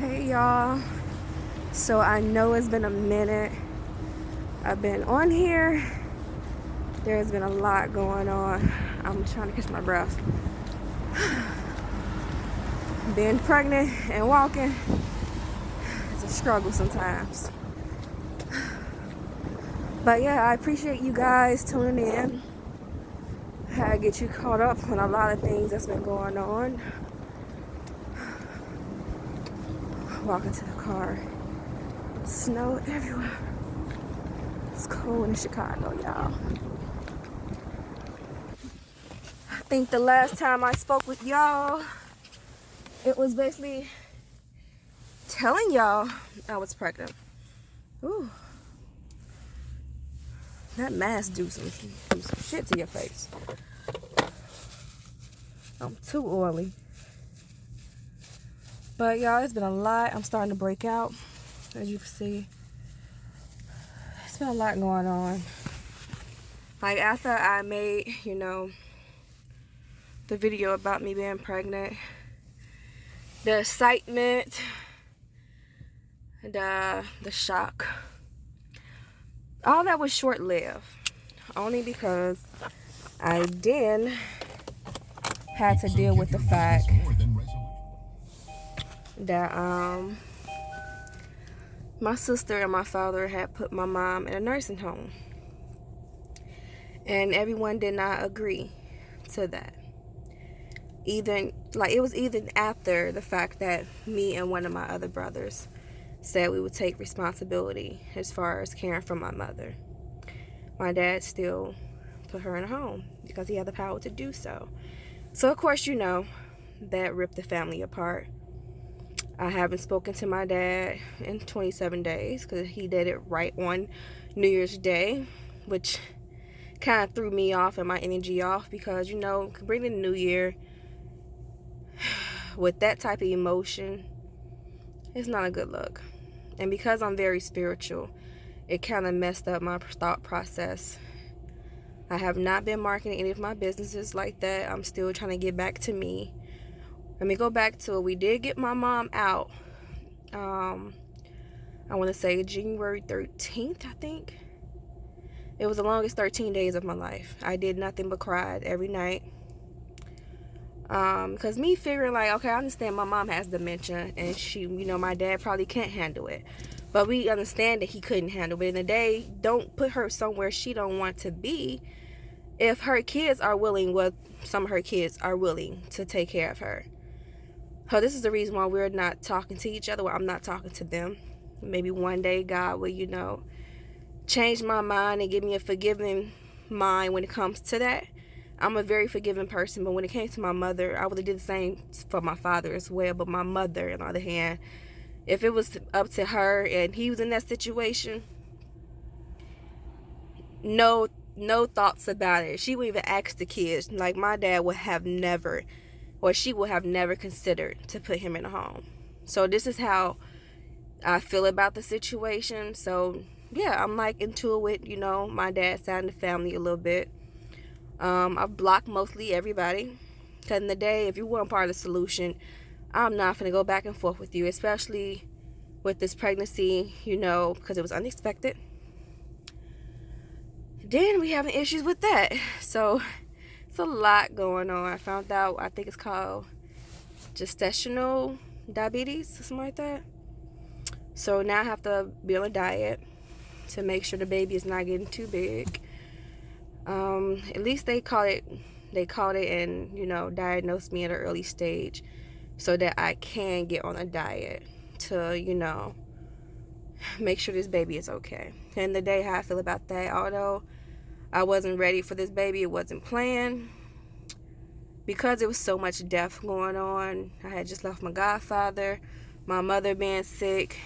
Hey y'all, so I know it's been a minute I've been on here. There's been a lot going on. I'm trying to catch my breath. Being pregnant and walking, it's a struggle sometimes. But yeah, I appreciate you guys tuning in. I get you caught up on a lot of things that's been going on. Walking to the car. Snow everywhere. It's cold in Chicago, y'all. I think the last time I spoke with y'all, it was basically telling y'all I was pregnant. Ooh. That mask do some shit to your face. I'm too oily. But y'all, it's been a lot. I'm starting to break out, as you can see. It's been a lot going on. Like after I made, the video about me being pregnant, the excitement, the shock, all that was short-lived. Only because I then had to deal with the fact that my sister and my father had put my mom in a nursing home, and everyone did not agree to that. It was even after the fact that me and one of my other brothers said we would take responsibility as far as caring for my mother. My dad still put her in a home because he had the power to do so. So of course, that ripped the family apart. I haven't spoken to my dad in 27 days because he did it right on New Year's Day, which kind of threw me off and my energy off because, bringing the new year with that type of emotion, it's not a good look. And because I'm very spiritual, it kind of messed up my thought process. I have not been marketing any of my businesses like that. I'm still trying to get back to me. Let me go back to it. We did get my mom out. I want to say January 13th, I think. It was the longest 13 days of my life. I did nothing but cry every night. Because me figuring like, okay, I understand my mom has dementia and she, my dad probably can't handle it. But we understand that he couldn't handle it. In the day, don't put her somewhere she don't want to be. If her kids are willing, some of her kids are willing to take care of her. So this is the reason why we're not talking to each other. Well, I'm not talking to them. Maybe one day God will, change my mind and give me a forgiving mind when it comes to that. I'm a very forgiving person, but when it came to my mother, I would have did the same for my father as well. But my mother, on the other hand, if it was up to her and he was in that situation, no thoughts about it. She would even ask the kids. Like my dad would have never, or she would have never considered to put him in a home. So this is how I feel about the situation. So yeah, I'm like into it with, my dad's side of the family a little bit. I've blocked mostly everybody. Because in the day, if you weren't part of the solution, I'm not going to go back and forth with you, especially with this pregnancy, because it was unexpected. Then we having issues with that. So it's a lot going on. I found out, I think it's called gestational diabetes or something like that. So now I have to be on a diet to make sure the baby is not getting too big. At least they caught it and, diagnosed me at an early stage so that I can get on a diet to, make sure this baby is okay. And the day how I feel about that, although I wasn't ready for this baby, it wasn't planned. Because there was so much death going on, I had just left my godfather, my mother being sick.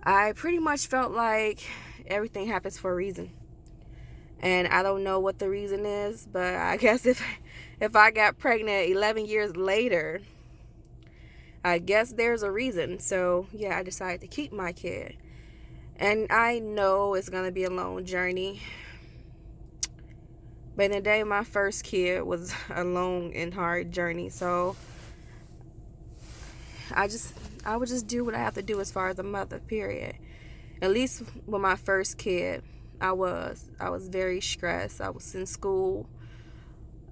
I pretty much felt like everything happens for a reason. And I don't know what the reason is, but I guess if I got pregnant 11 years later, I guess there's a reason. So, yeah, I decided to keep my kid. And I know it's going to be a long journey. But in the day, my first kid was a long and hard journey. So, I would just do what I have to do as far as a mother, period. At least with my first kid, I was very stressed. I was in school,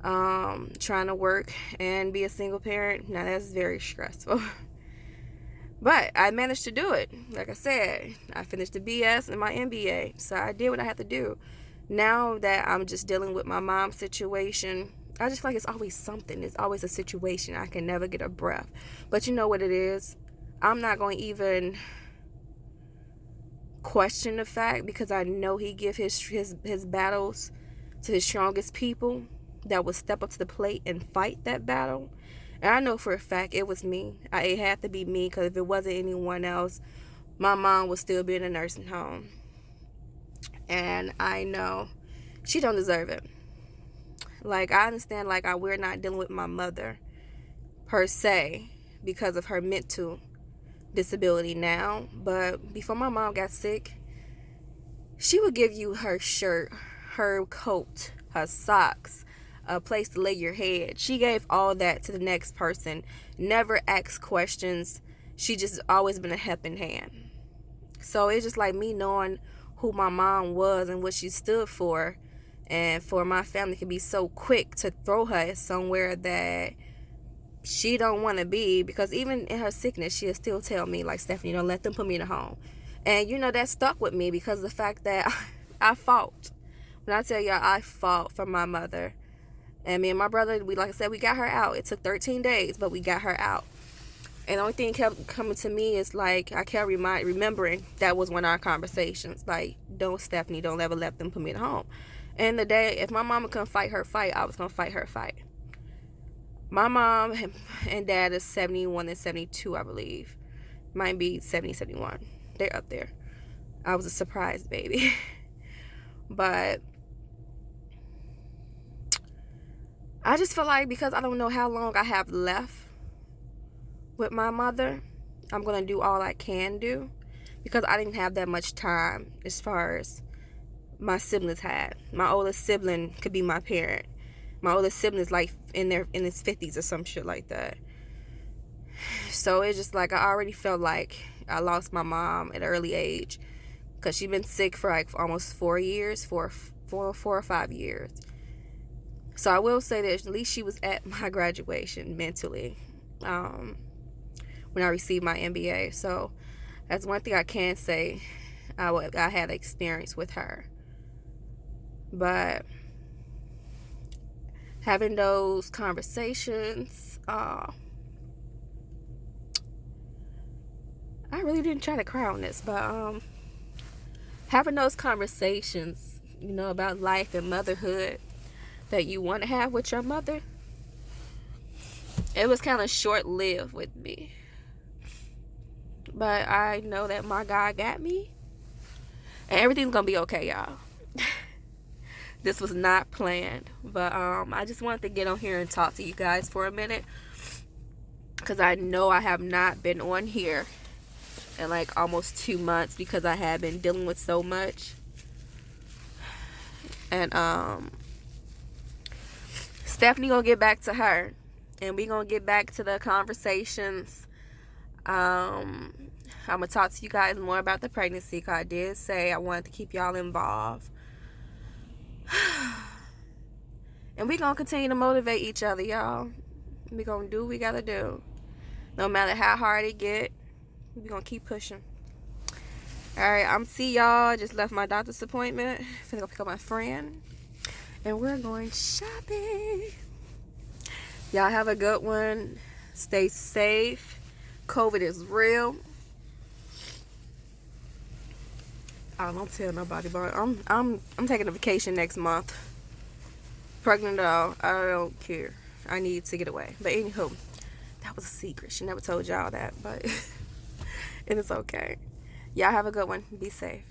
trying to work and be a single parent. Now that's very stressful. But I managed to do it. Like I said, I finished the BS and my MBA. So I did what I had to do. Now that I'm just dealing with my mom's situation, I just feel like it's always something. It's always a situation. I can never get a breath. But you know what it is? I'm not going to even question the fact, because I know he give his battles to his strongest people that would step up to the plate and fight that battle. And I know for a fact it was me. It had to be me, because if it wasn't anyone else, my mom would still be in a nursing home. And I know she don't deserve it. Like, I understand, like, we're not dealing with my mother per se because of her mental disability now, but before my mom got sick, she would give you her shirt, her coat, her socks, a place to lay your head. She gave all that to the next person, never asked questions. She just always been a helping hand. So it's just like me knowing who my mom was and what she stood for, and for my family to be so quick to throw her somewhere that she don't want to be, because even in her sickness, she'll still tell me, like, Stephanie, don't let them put me in a home. And you know, that stuck with me because of the fact that I fought. When I tell y'all, I fought for my mother. And me and my brother, like I said, we got her out. It took 13 days, but we got her out. And the only thing kept coming to me is, like, I kept remembering that was one of our conversations. Like, don't, Stephanie, don't ever let them put me in a home. And the day, if my mama couldn't fight her fight, I was going to fight her fight. My mom and dad is 71 and 72, I believe. Might be 70, 71. They're up there. I was a surprise baby. But I just feel like, because I don't know how long I have left with my mother, I'm going to do all I can do, because I didn't have that much time as far as my siblings had. My oldest sibling could be my parent. My oldest sibling is like in his 50s or some shit like that. So it's just like, I already felt like I lost my mom at an early age, because she's been sick for like almost 4 years, four or 5 years. So I will say that at least she was at my graduation mentally, when I received my MBA. So that's one thing I can say I had experience with her. But having those conversations, I really didn't try to cry on this, but having those conversations, you know, about life and motherhood that you want to have with your mother, it was kind of short-lived with me. But I know that my God got me, and everything's gonna be okay, y'all. This was not planned, but I just wanted to get on here and talk to you guys for a minute, because I know I have not been on here in like almost 2 months, because I have been dealing with so much. And Stephanie gonna get back to her, and we gonna get back to the conversations. I'm gonna talk to you guys more about the pregnancy, because I did say I wanted to keep y'all involved. And we gonna continue to motivate each other, y'all. We gonna do what we gotta do. No matter how hard it get, we gonna keep pushing. Alright, I'm see y'all. Just left my doctor's appointment. Finna go pick up my friend, and we're going shopping. Y'all have a good one. Stay safe. COVID is real. I don't tell nobody, but I'm taking a vacation next month. Pregnant though, I don't care. I need to get away. But anywho, that was a secret. She never told y'all that, but it is okay. Y'all have a good one. Be safe.